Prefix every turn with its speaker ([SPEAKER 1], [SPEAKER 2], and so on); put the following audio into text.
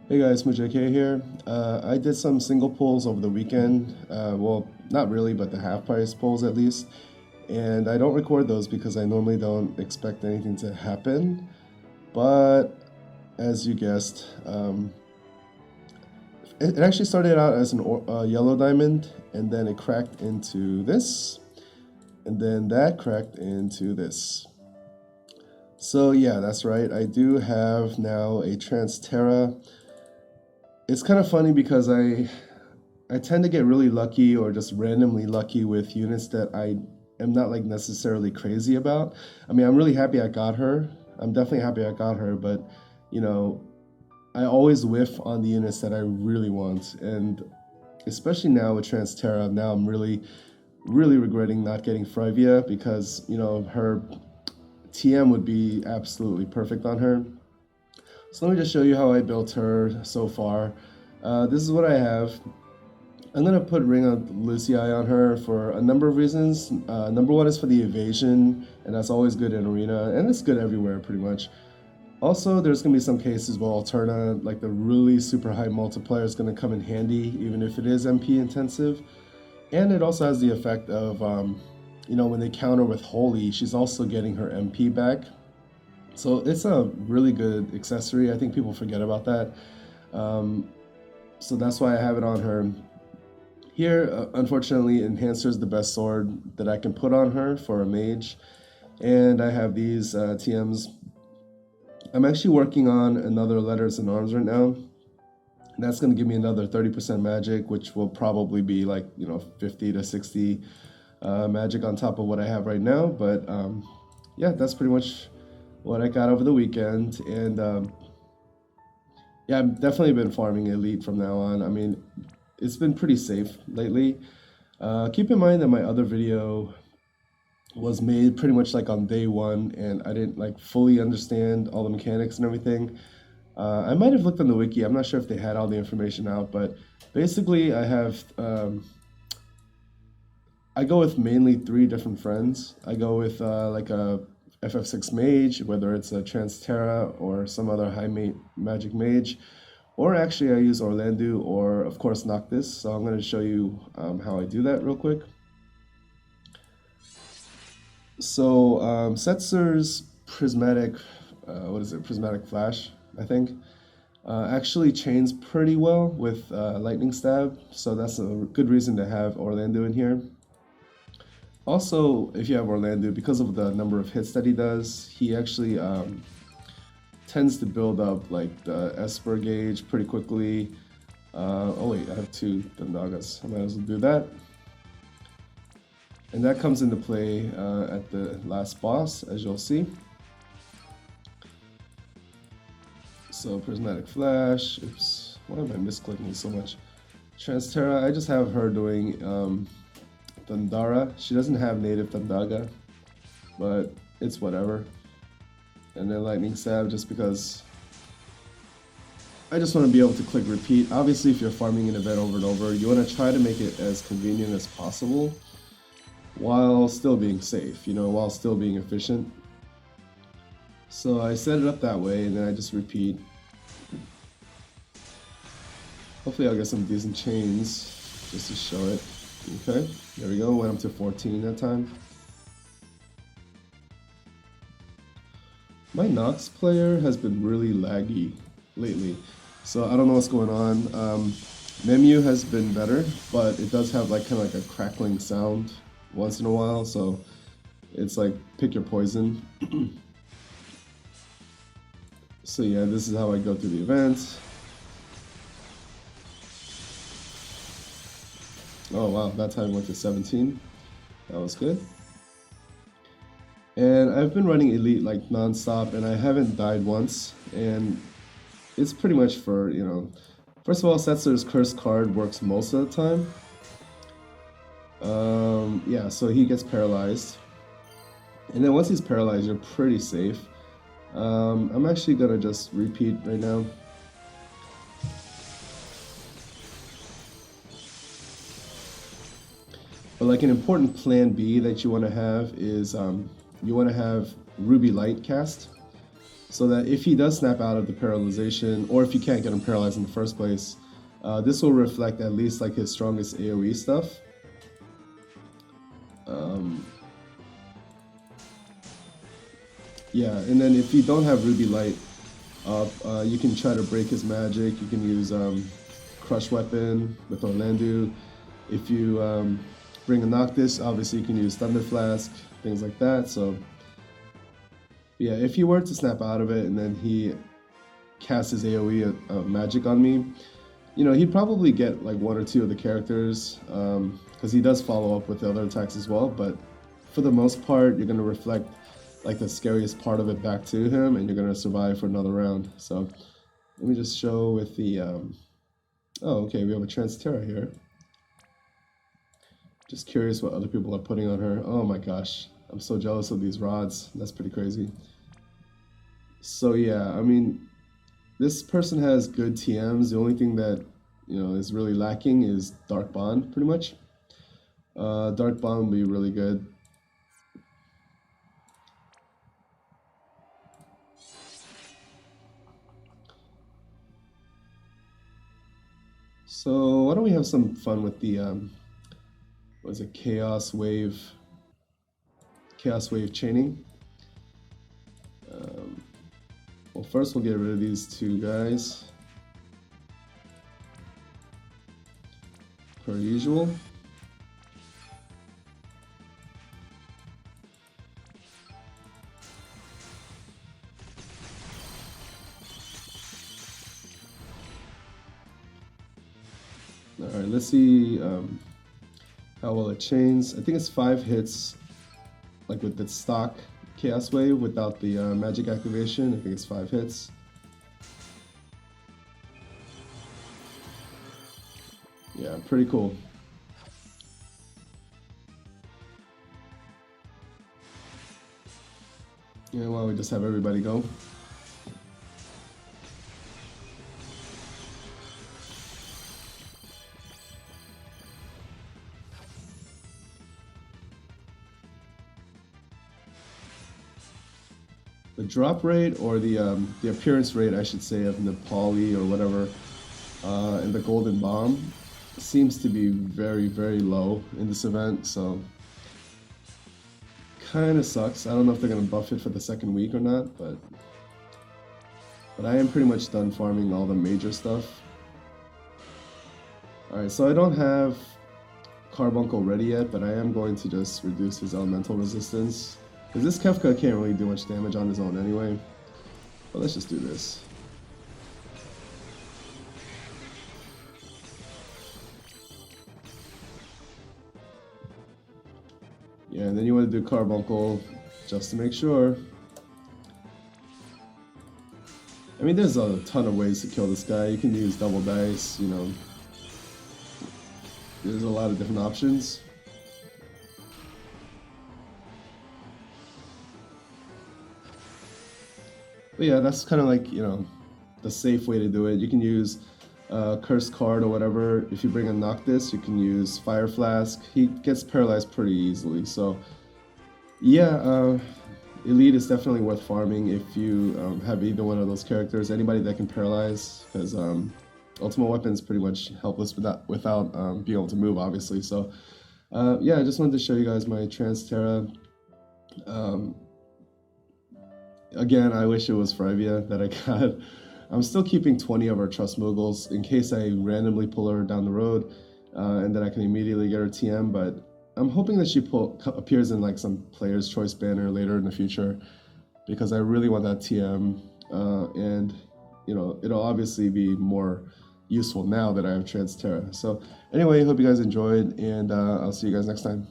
[SPEAKER 1] Hey guys, MJK here. I did some single pulls over the weekend. Well, not really, but the half price pulls at least. And I don't record those because I normally don't expect anything to happen. But as you guessed, it actually started out as a yellow diamond, and then it cracked into this, and then that cracked into this. So yeah, that's right. I do have now a Transterra. It's kind of funny because I tend to get really lucky or just randomly lucky with units that I am not like necessarily crazy about. I mean, I'm really happy I got her. I'm definitely happy I got her, but you know, I always whiff on the units that I really want, and especially now with Transterra, now I'm really regretting not getting Frivia because her TM would be absolutely perfect on her. So let me just show you how I built her so far. This is what I have. I'm gonna put Ring of Lucii on her for a number of reasons. Number one is for the evasion, and that's always good in Arena, and it's good everywhere pretty much. Also, there's gonna be some cases where Alterna, like the really super high multiplier, is gonna come in handy, even if it is MP intensive. And it also has the effect of, when they counter with Holy, she's also getting her MP back. So it's a really good accessory. I think people forget about that. So that's why I have it on her. Here, unfortunately, Enhancer is the best sword that I can put on her for a mage. And I have these TMs. I'm actually working on another Letters and Arms right now. And that's going to give me another 30% magic, which will probably be like, 50 to 60 magic on top of what I have right now. But yeah, that's pretty much what I got over the weekend. And yeah, I've definitely been farming Elite from now on. I mean, it's been pretty safe lately. Keep in mind that my other video was made pretty much like on day one, and I didn't like fully understand all the mechanics and everything. I might have looked on the wiki. I'm not sure if they had all the information out, but basically I have I go with mainly three different friends. I go with like a FF6 mage, whether it's a Transterra or some other magic mage. Or actually, I use Orlando or, of course, Noctis. So I'm going to show you how I do that real quick. So Setzer's prismatic, prismatic flash, I think, actually chains pretty well with lightning stab. So that's a good reason to have Orlando in here. Also, if you have Orlando, because of the number of hits that he does, he actually tends to build up like the Esper gauge pretty quickly. Oh wait, I have two Thundagas. I might as well do that. And that comes into play at the last boss, as you'll see. So Prismatic Flash. Oops, why am I misclicking so much? Transterra, I just have her doing Thundara. She doesn't have native Thundaga, but it's whatever. And then Lightning Stab, just because I just want to be able to click repeat. Obviously, if you're farming an event over and over, you want to try to make it as convenient as possible while still being safe, while still being efficient. So I set it up that way, and then I just repeat. Hopefully I'll get some decent chains just to show it. Okay, there we go, went up to 14 that time. My Nox player has been really laggy lately, so I don't know what's going on. Memu has been better, but it does have like kind of like a crackling sound once in a while, so it's like pick your poison. So yeah, this is how I go through the event. Oh wow, that time went to 17. That was good. And I've been running Elite like non-stop, and I haven't died once, and it's pretty much for, first of all, Setzer's Curse card works most of the time. Yeah, so he gets paralyzed. And then once he's paralyzed, you're pretty safe. I'm actually gonna just repeat right now. But like an important plan B that you want to have is you want to have Ruby Light cast. so that if he does snap out of the paralyzation, or if you can't get him paralyzed in the first place, this will reflect at least like his strongest AoE stuff. Yeah, and then if you don't have Ruby Light up, you can try to break his magic. You can use Crush Weapon with Orlandu. If you bring a Noctis, obviously you can use Thunder Flask, things like that. So yeah, if he were to snap out of it and then he casts his AoE magic on me, you know, he'd probably get like one or two of the characters, because he does follow up with the other attacks as well, but for the most part, you're going to reflect like the scariest part of it back to him, and you're going to survive for another round. So let me just show with the, oh, okay, we have a Transtera here. Just curious what other people are putting on her. Oh my gosh, I'm so jealous of these rods. That's pretty crazy. So yeah, I mean, this person has good TMs. The only thing that, you know, is really lacking is Dark Bond, pretty much. Dark Bond would be really good. So why don't we have some fun with the, what is it, Chaos Wave chaining. Well, first we'll get rid of these two guys, per usual. All right, let's see how well it chains. I think it's 5 hits, like with the stock Chaos Wave without the magic activation. I think it's 5 hits. Yeah, pretty cool. Yeah, why don't we just have everybody go? The drop rate, or the appearance rate, I should say, of Nepali or whatever, and the Golden Bomb seems to be very, very low in this event, so kind of sucks. I don't know if they're going to buff it for the second week or not, but I am pretty much done farming all the major stuff. Alright, so I don't have Carbuncle ready yet, but I am going to just reduce his elemental resistance. Because this Kefka can't really do much damage on his own anyway. But let's just do this. Yeah, and then you want to do Carbuncle just to make sure. I mean, there's a ton of ways to kill this guy. You can use double dice, you know. There's a lot of different options. But yeah, that's kind of like, you know, the safe way to do it. You can use Curse Card or whatever. If you bring a Noctis, you can use Fire Flask. He gets paralyzed pretty easily. So yeah, Elite is definitely worth farming if you have either one of those characters. Anybody that can paralyze, because Ultimate Weapon is pretty much helpless without being able to move, obviously. So yeah, I just wanted to show you guys my Transtera. Again, I wish it was Frivia that I got. I'm still keeping 20 of our Trust Moogles in case I randomly pull her down the road, and then I can immediately get her TM, but I'm hoping that she appears in like some Player's Choice banner later in the future, because I really want that TM, and you know, it'll obviously be more useful now that I have Transtera. So anyway, hope you guys enjoyed, and I'll see you guys next time.